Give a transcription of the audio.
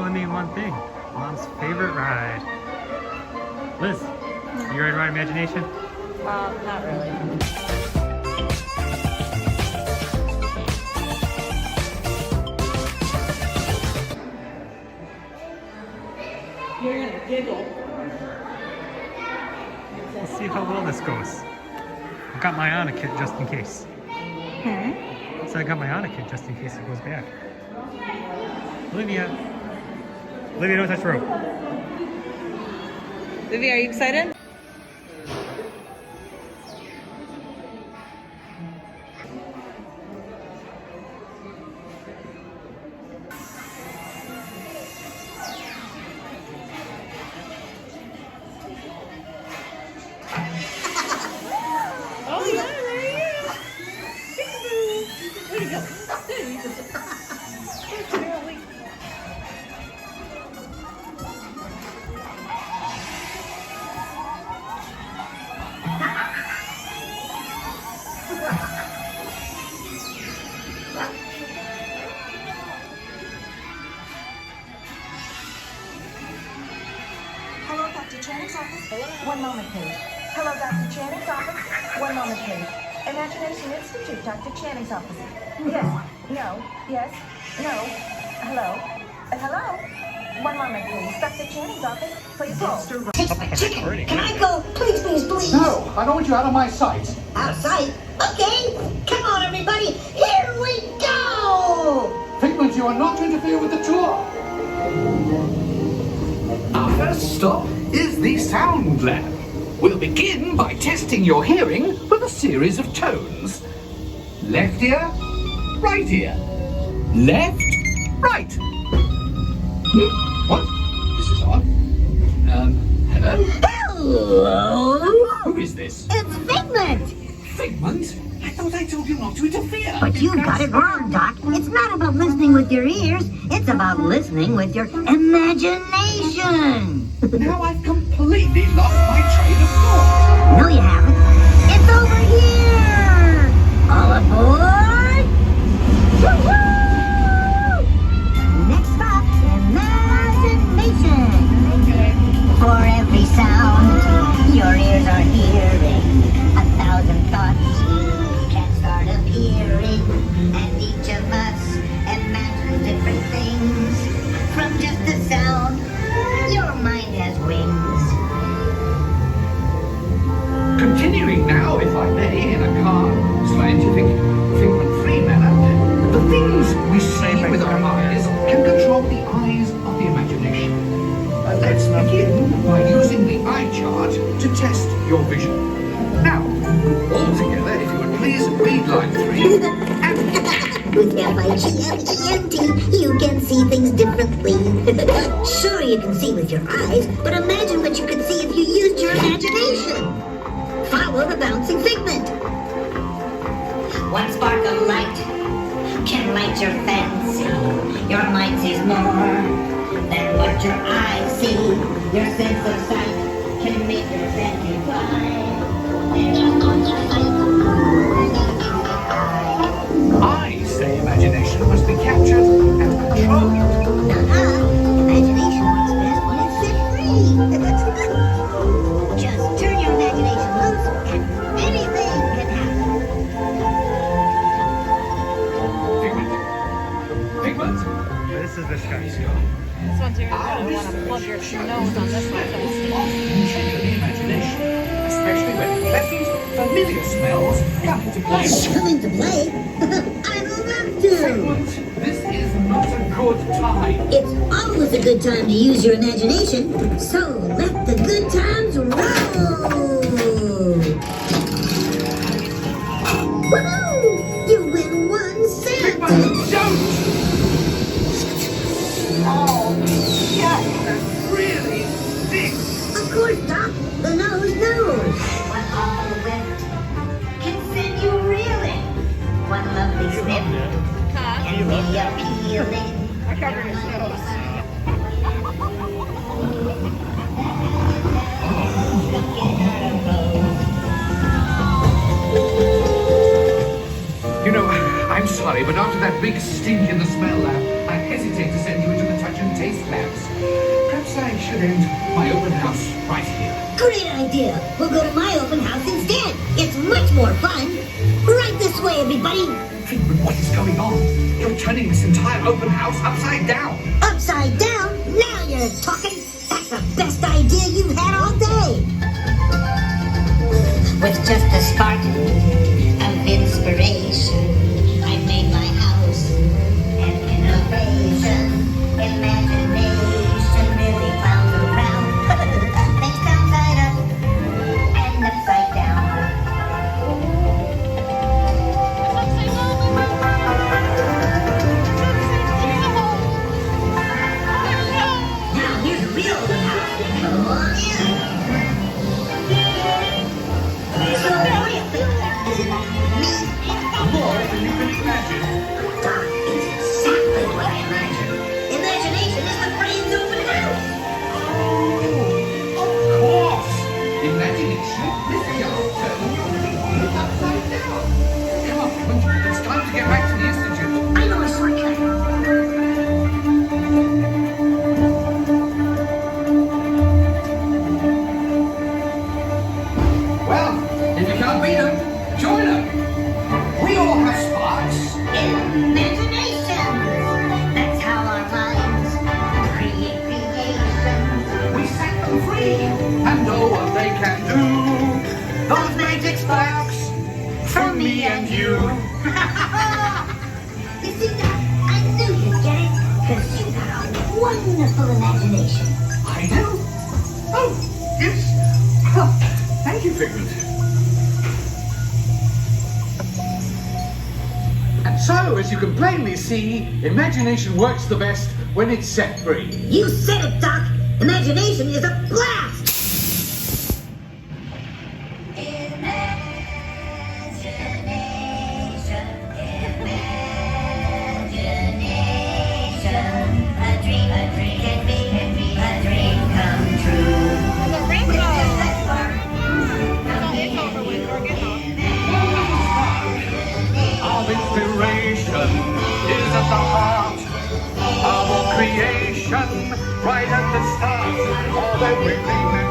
telling me one thing. Mom's favorite ride. Liz, you ready to ride Imagination? Not really. You're gonna giggle. Let's see how well this goes. I got my Anna kit just in case. So I got my Anna kit just in case it goes bad. Olivia, don't touch rope. Vivi, are you excited? Oh yeah, there you go. Way to go. Hello, Dr. Channing's office. Hello. One moment, please. Hello, Dr. Channing's office. One moment, please. Imagination Institute, Dr. Channing's office. Yes. No. Yes. No. Hello. Hello. One moment, please. Dr. Channing's office. Please hold. Taste my chicken. Can I go? Please, please, please. No, I don't want you out of my sight. Outside? Okay. Come on, everybody. Here we go. Figment, you are not to interfere with the tour. Our first stop is the Sound Lab. We'll begin by testing your hearing with a series of tones. Left ear, right ear. Left, right. What? This is odd. Hello? Hello. Who is this? It's Figment. Figment? I thought I told you not to interfere. But you got it wrong, Doc. It's not about listening with your ears. It's about listening with your imagination. Now I've completely lost my train of thought. No, you haven't. It's over here. All aboard. Woo-hoo! Next stop, imagination. Okay. For every sound your ears are hearing, 1,000 thoughts can start appearing, and each of us imagines different things. From just the sound, your mind has wings. Continuing now, if I may, in a calm, scientific, figment-free manner, the things we see with our eyes can control the eyes of the imagination. Let's begin by using the eye chart to test your vision. Now, all together, if you would please read line 3 and... With F-I-G-M-E-N-T, you can see things differently. Sure, you can see with your eyes, but imagine what you could see if you used your imagination. Follow the bouncing figment. One spark of light can light your fancy. Your mind sees more than what your eyes see. Your sense of sight can make your fancy fly. I say imagination must be captured and controlled. Imagination works best when it's set free. Just turn your imagination loose and anything can happen. Figment? This is this guy. This one's you're gonna want to plug your nose on this one. Trigger the imagination, especially when pleasant, familiar smells come into play. Come into play? I love to. Figment, this is not a good time. It's always a good time to use your imagination, so let the good times roll. Woohoo! You win 1 cent. Figment, don't! Oh, yuck, that really stinks. Of course, Doc. The nose knows. One awful whiff can send you reeling. One lovely sniff can be appealing. I covered his nose. You know, I'm sorry, but after that big stink in the smell lab, I hesitate to send you into the touch and taste lab. attend my open house right here. Great idea. We'll go to my open house instead. It's much more fun. Right this way, everybody. Figment, what is going on? You're turning this entire open house upside down. Upside down? Now you're talking. That's the best idea you've had all day. With just a spark of inspiration, I made my house an innovation. Imagination really found around. Things down side up and upside down. Now here's a real open house. Come on in. So what do you think? Is it me? More than you can imagine. Doc, it's exactly what I imagined. Imagination is the brain's open house. Of course! Imagination is the art of turning your thinking upside down. Come on, Figment. It's time to get back to the Institute. I know a shortcut. Well, if you can't beat them, join them. We all have sparks. Imagination. That's how our minds create creations. We set them free and know what they can do. Those magic sparks from me and you. You see, Doc, I knew you'd get it, because you got a wonderful imagination. I do. Oh, yes. Well, thank you, Figment. And so, as you can plainly see, imagination works the best when it's set free. You said it, Doc. Imagination is a blast. The rainbow. It's over with. We're getting off. Of inspiration is at the heart of all creation, right at the start of everything that